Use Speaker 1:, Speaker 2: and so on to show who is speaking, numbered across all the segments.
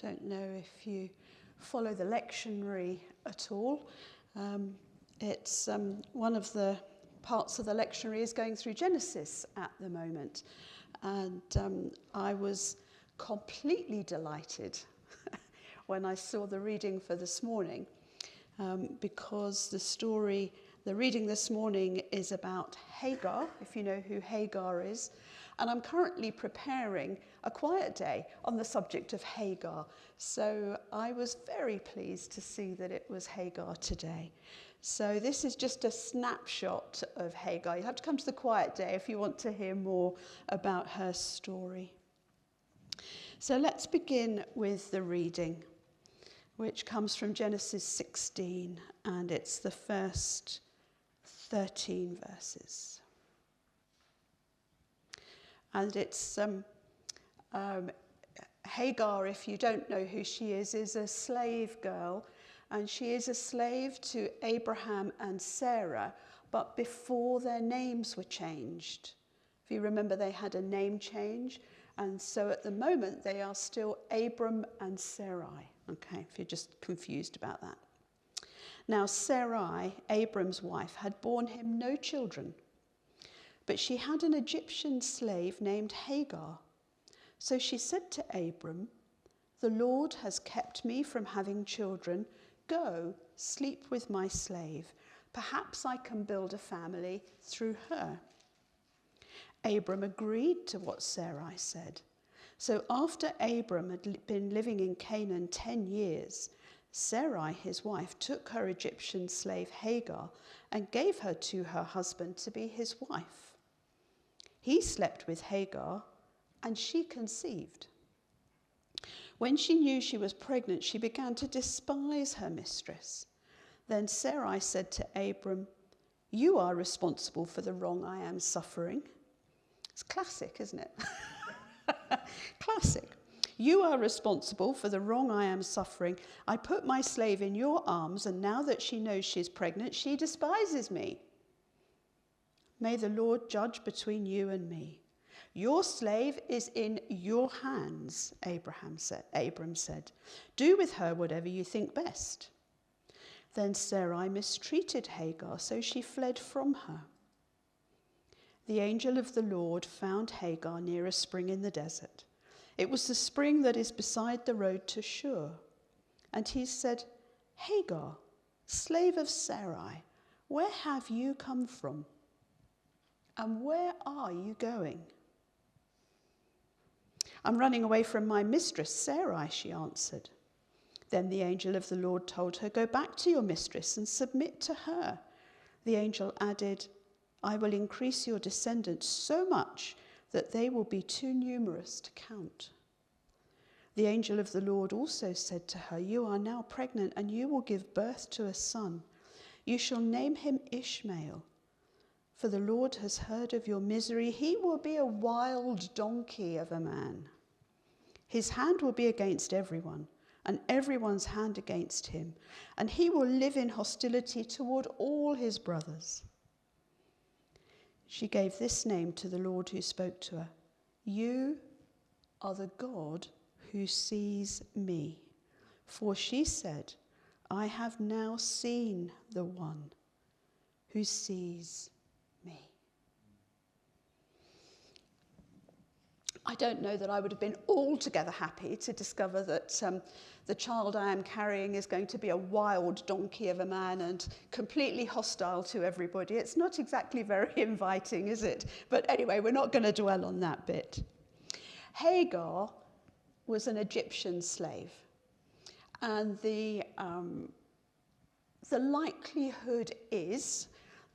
Speaker 1: Don't know if you follow the lectionary at all. It's one of the parts of the lectionary is going through Genesis at the moment. And I was completely delighted when I saw the reading for this morning, because the reading this morning is about Hagar, if you know who Hagar is. And I'm currently preparing a quiet day on the subject of Hagar. So I was very pleased to see that it was Hagar today. So this is just a snapshot of Hagar. You have to come to the quiet day if you want to hear more about her story. So let's begin with the reading, which comes from Genesis 16, and it's the first 13 verses. And it's Hagar, if you don't know who she is a slave girl, and she is a slave to Abraham and Sarah, but before their names were changed. If you remember, they had a name change, and so at the moment they are still Abram and Sarai. Okay, if you're just confused about that. Now Sarai, Abram's wife, had borne him no children, but she had an Egyptian slave named Hagar. So she said to Abram, "The Lord has kept me from having children. Go, sleep with my slave. Perhaps I can build a family through her." Abram agreed to what Sarai said. So after Abram had been living in Canaan 10 years, Sarai, his wife, took her Egyptian slave Hagar and gave her to her husband to be his wife. He slept with Hagar, and she conceived. When she knew she was pregnant, she began to despise her mistress. Then Sarai said to Abram, "You are responsible for the wrong I am suffering." It's classic, isn't it? Classic. "You are responsible for the wrong I am suffering. I put my slave in your arms, and now that she knows she's pregnant, she despises me. May the Lord judge between you and me. Your slave is in your hands," Abram said. "Do with her whatever you think best." Then Sarai mistreated Hagar, so she fled from her. The angel of the Lord found Hagar near a spring in the desert. It was the spring that is beside the road to Shur. And he said, "Hagar, slave of Sarai, where have you come from? And where are you going?" "I'm running away from my mistress, Sarai," she answered. Then the angel of the Lord told her, "Go back to your mistress and submit to her." The angel added, "I will increase your descendants so much that they will be too numerous to count." The angel of the Lord also said to her, "You are now pregnant, and you will give birth to a son. You shall name him Ishmael. For the Lord has heard of your misery. He will be a wild donkey of a man. His hand will be against everyone, and everyone's hand against him, and he will live in hostility toward all his brothers." She gave this name to the Lord who spoke to her: "You are the God who sees me." For she said, "I have now seen the one who sees me." I don't know that I would have been altogether happy to discover that the child I am carrying is going to be a wild donkey of a man and completely hostile to everybody. It's not exactly very inviting, is it? But anyway, we're not going to dwell on that bit. Hagar was an Egyptian slave, and the likelihood is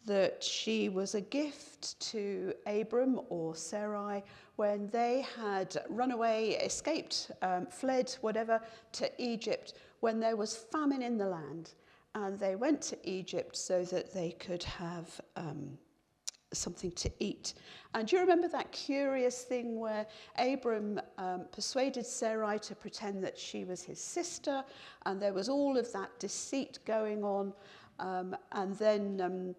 Speaker 1: that she was a gift to Abram or Sarai when they had run away, escaped, fled, whatever, to Egypt when there was famine in the land. And they went to Egypt so that they could have something to eat. And do you remember that curious thing where Abram persuaded Sarai to pretend that she was his sister, and there was all of that deceit going on, and then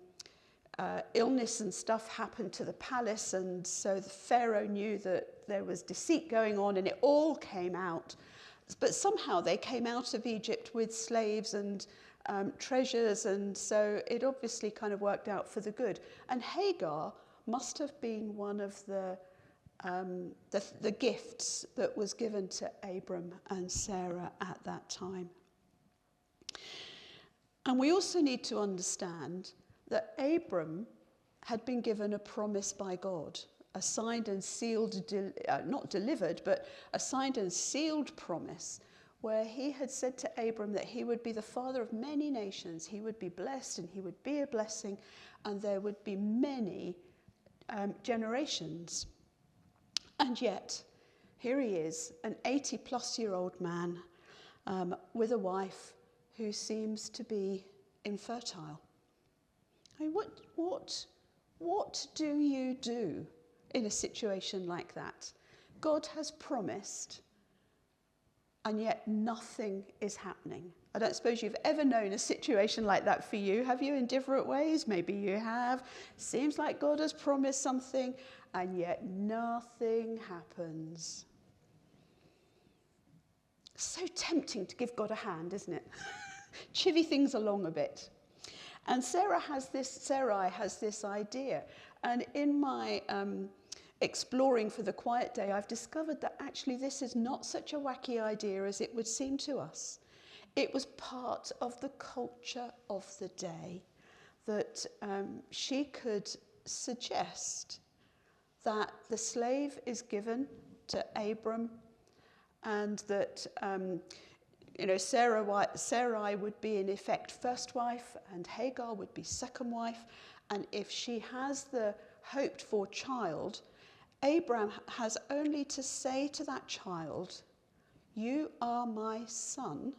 Speaker 1: illness and stuff happened to the palace, and so the Pharaoh knew that there was deceit going on, and it all came out. But somehow they came out of Egypt with slaves and treasures, and so it obviously kind of worked out for the good. And Hagar must have been one of the gifts that was given to Abram and Sarah at that time. And we also need to understand that Abram had been given a promise by God, a signed and sealed, not delivered, but a signed and sealed promise, where he had said to Abram that he would be the father of many nations, he would be blessed and he would be a blessing, and there would be many generations. And yet, here he is, an 80-plus-year-old man with a wife who seems to be infertile. I mean, what do you do in a situation like that? God has promised, and yet nothing is happening. I don't suppose you've ever known a situation like that for you, have you, in different ways? Maybe you have. Seems like God has promised something, and yet nothing happens. So tempting to give God a hand, isn't it? Chivvy things along a bit. And Sarai has this idea. And in my exploring for the Quiet Day, I've discovered that actually this is not such a wacky idea as it would seem to us. It was part of the culture of the day that she could suggest that the slave is given to Abram, and that Sarai would be in effect first wife and Hagar would be second wife, and if she has the hoped for child, Abram has only to say to that child, "You are my son,"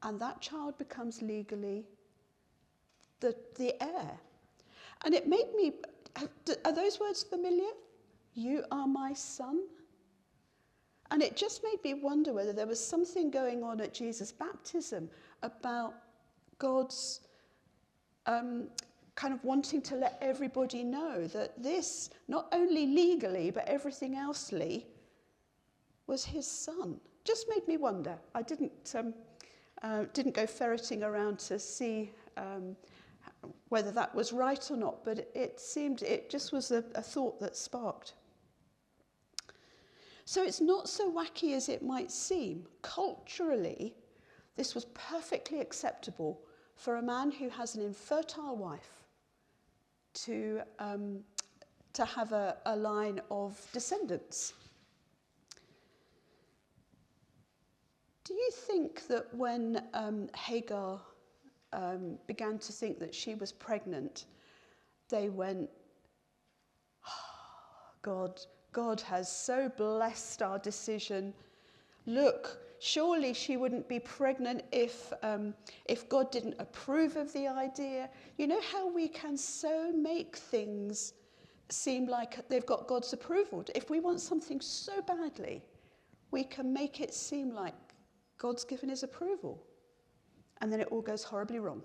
Speaker 1: and that child becomes legally the heir. And it made me, are those words familiar? You are my son? And it just made me wonder whether there was something going on at Jesus' baptism about God's kind of wanting to let everybody know that this, not only legally, but everything elsely, was his son. Just made me wonder. I didn't go ferreting around to see whether that was right or not, but it just was a thought that sparked. So it's not so wacky as it might seem. Culturally, this was perfectly acceptable for a man who has an infertile wife to have a line of descendants. Do you think that when Hagar began to think that she was pregnant, they went, oh, God has so blessed our decision. Look, surely she wouldn't be pregnant if God didn't approve of the idea. You know how we can so make things seem like they've got God's approval? If we want something so badly, we can make it seem like God's given his approval. And then it all goes horribly wrong.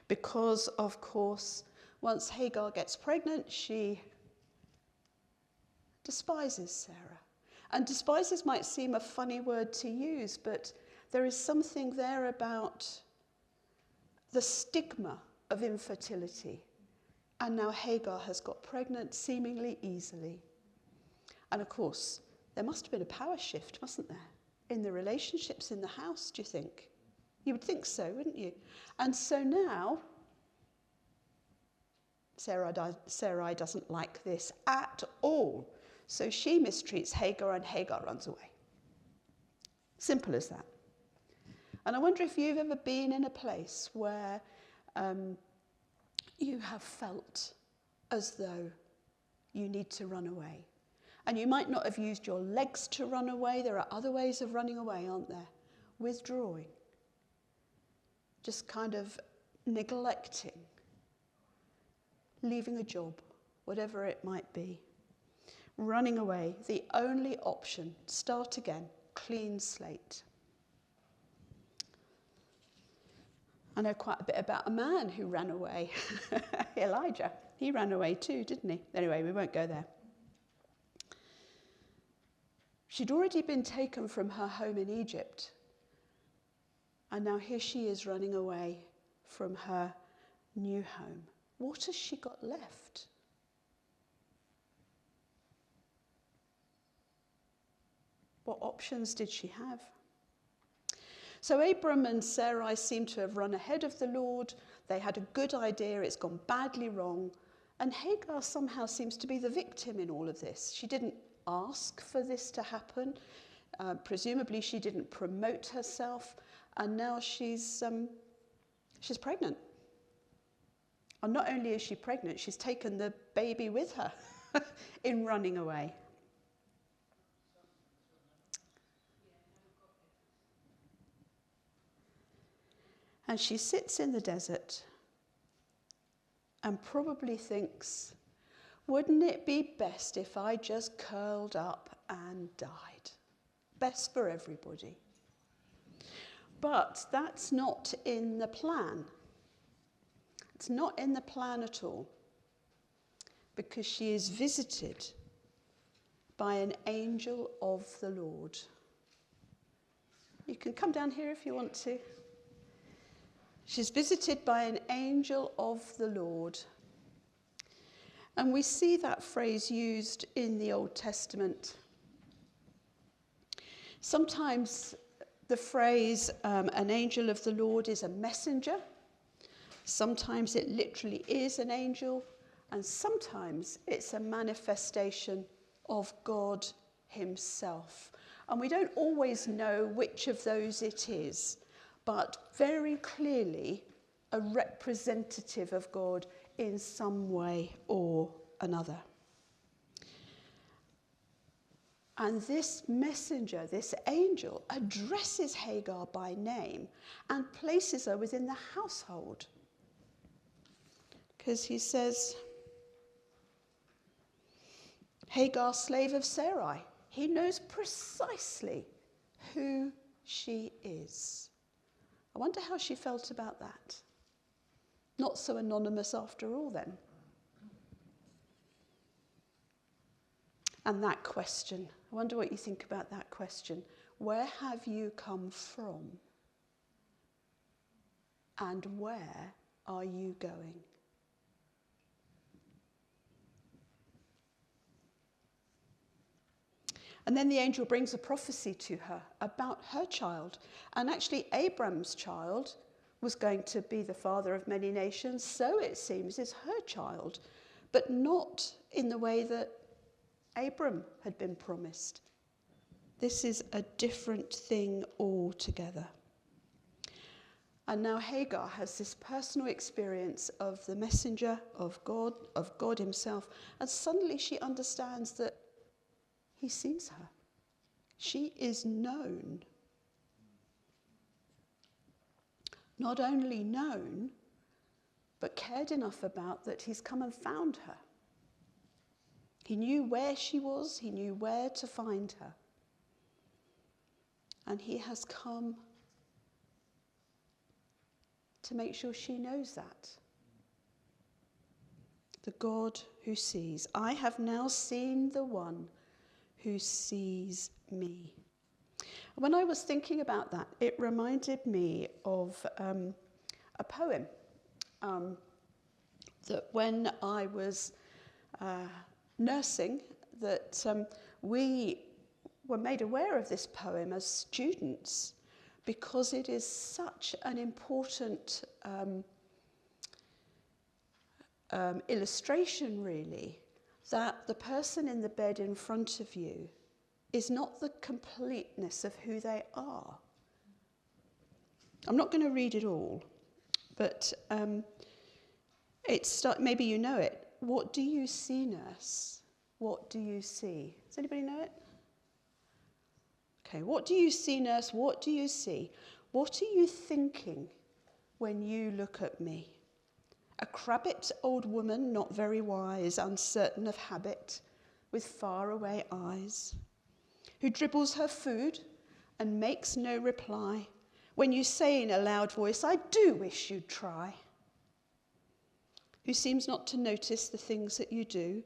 Speaker 1: Because, of course, once Hagar gets pregnant, she despises Sarah. And despises might seem a funny word to use, but there is something there about the stigma of infertility. And now Hagar has got pregnant seemingly easily. And of course, there must have been a power shift, mustn't there, in the relationships in the house, do you think? You would think so, wouldn't you? And so now, Sarai doesn't like this at all. So she mistreats Hagar and Hagar runs away. Simple as that. And I wonder if you've ever been in a place where you have felt as though you need to run away. And you might not have used your legs to run away. There are other ways of running away, aren't there? Withdrawing. Just kind of neglecting. Leaving a job, whatever it might be. Running away, the only option. Start again, clean slate. I know quite a bit about a man who ran away. Elijah, he ran away too, didn't he? Anyway, we won't go there. She'd already been taken from her home in Egypt. And now here she is running away from her new home. What has she got left? What options did she have? So Abram and Sarai seem to have run ahead of the Lord. They had a good idea, it's gone badly wrong. And Hagar somehow seems to be the victim in all of this. She didn't ask for this to happen. Presumably she didn't promote herself. And now she's pregnant. And not only is she pregnant, she's taken the baby with her in running away. And she sits in the desert and probably thinks, wouldn't it be best if I just curled up and died? Best for everybody. But that's not in the plan. It's not in the plan at all, because she is visited by an angel of the Lord. You can come down here if you want to. She's visited by an angel of the Lord. And we see that phrase used in the Old Testament. Sometimes the phrase, an angel of the Lord, is a messenger. Sometimes it literally is an angel. And sometimes it's a manifestation of God himself. And we don't always know which of those it is, but very clearly a representative of God in some way or another. And this messenger, this angel, addresses Hagar by name and places her within the household. Because he says, Hagar, slave of Sarai. He knows precisely who she is. I wonder how she felt about that. Not so anonymous after all, then. And that question, I wonder what you think about that question. Where have you come from? And where are you going? And then the angel brings a prophecy to her about her child. And actually, Abram's child was going to be the father of many nations, so it seems is her child, but not in the way that Abram had been promised. This is a different thing altogether. And now Hagar has this personal experience of the messenger of God himself, and suddenly she understands that he sees her. She is known. Not only known, but cared enough about that he's come and found her. He knew where she was, he knew where to find her. And he has come to make sure she knows that. The God who sees. I have now seen the one who sees me. When I was thinking about that, it reminded me of a poem that when I was nursing, that we were made aware of this poem as students, because it is such an important illustration, really, that the person in the bed in front of you is not the completeness of who they are. I'm not going to read it all, but maybe you know it. What do you see, nurse? What do you see? Does anybody know it? Okay, what do you see, nurse? What do you see? What are you thinking when you look at me? A crabbit old woman, not very wise, uncertain of habit, with faraway eyes, who dribbles her food and makes no reply when you say in a loud voice, I do wish you'd try. Who seems not to notice the things that you do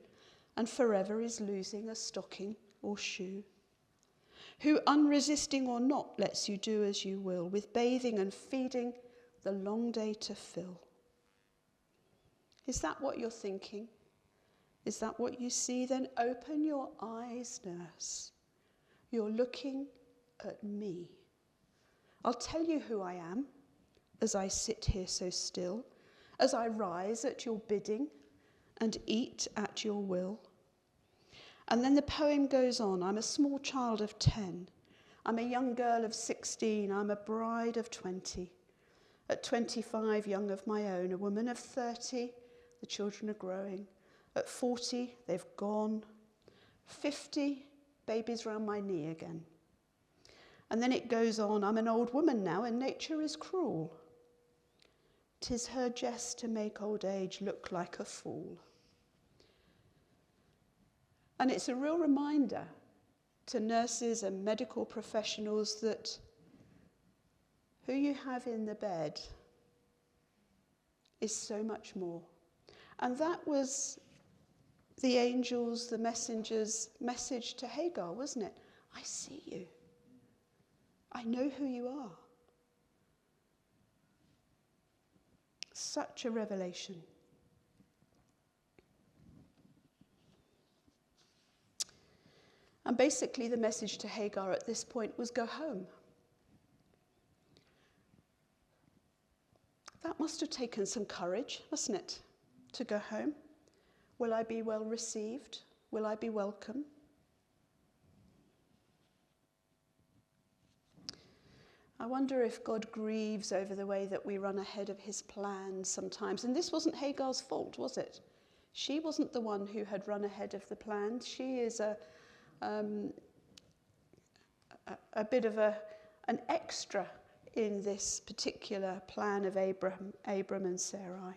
Speaker 1: and forever is losing a stocking or shoe. who, unresisting or not, lets you do as you will, with bathing and feeding the long day to fill. Is that what you're thinking? Is that what you see? Then open your eyes, nurse. You're looking at me. I'll tell you who I am as I sit here so still, as I rise at your bidding and eat at your will. And then the poem goes on. I'm a small child of 10. I'm a young girl of 16. I'm a bride of 20. At 25, young of my own. A woman of 30, the children are growing. At 40, they've gone. 50, baby's round my knee again. And then it goes on. I'm an old woman now, and nature is cruel. 'Tis her jest to make old age look like a fool. And it's a real reminder to nurses and medical professionals that who you have in the bed is so much more. And that was the angels, the messengers' message to Hagar, wasn't it? I see you. I know who you are. Such a revelation. And basically the message to Hagar at this point was go home. That must have taken some courage, mustn't it, to go home? Will I be well received? Will I be welcome? I wonder if God grieves over the way that we run ahead of his plans sometimes. And this wasn't Hagar's fault, was it? She wasn't the one who had run ahead of the plans. She is a bit of an extra in this particular plan of Abram and Sarai.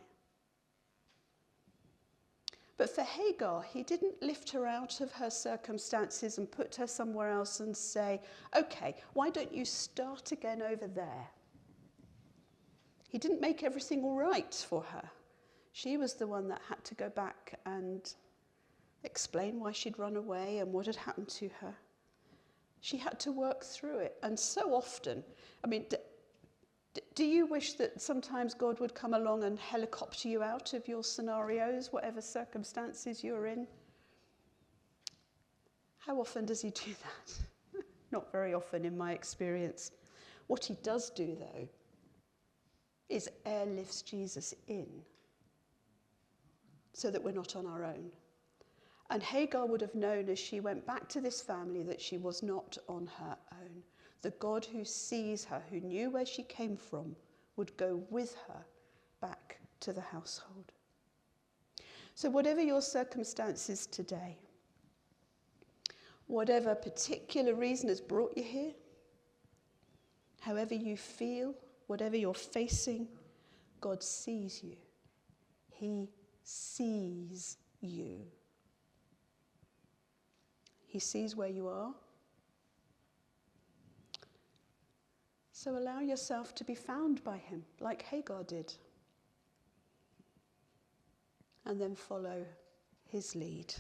Speaker 1: But for Hagar, he didn't lift her out of her circumstances and put her somewhere else and say, okay, why don't you start again over there? He didn't make everything all right for her. She was the one that had to go back and explain why she'd run away and what had happened to her. She had to work through it. And so often, I mean, do you wish that sometimes God would come along and helicopter you out of your scenarios, whatever circumstances you're in? How often does he do that? Not very often in my experience. What he does do, though, is airlifts Jesus in so that we're not on our own. And Hagar would have known as she went back to this family that she was not on her own. The God who sees her, who knew where she came from, would go with her back to the household. So whatever your circumstances today, whatever particular reason has brought you here, however you feel, whatever you're facing, God sees you. He sees you. He sees where you are. So allow yourself to be found by him, like Hagar did. And then follow his lead.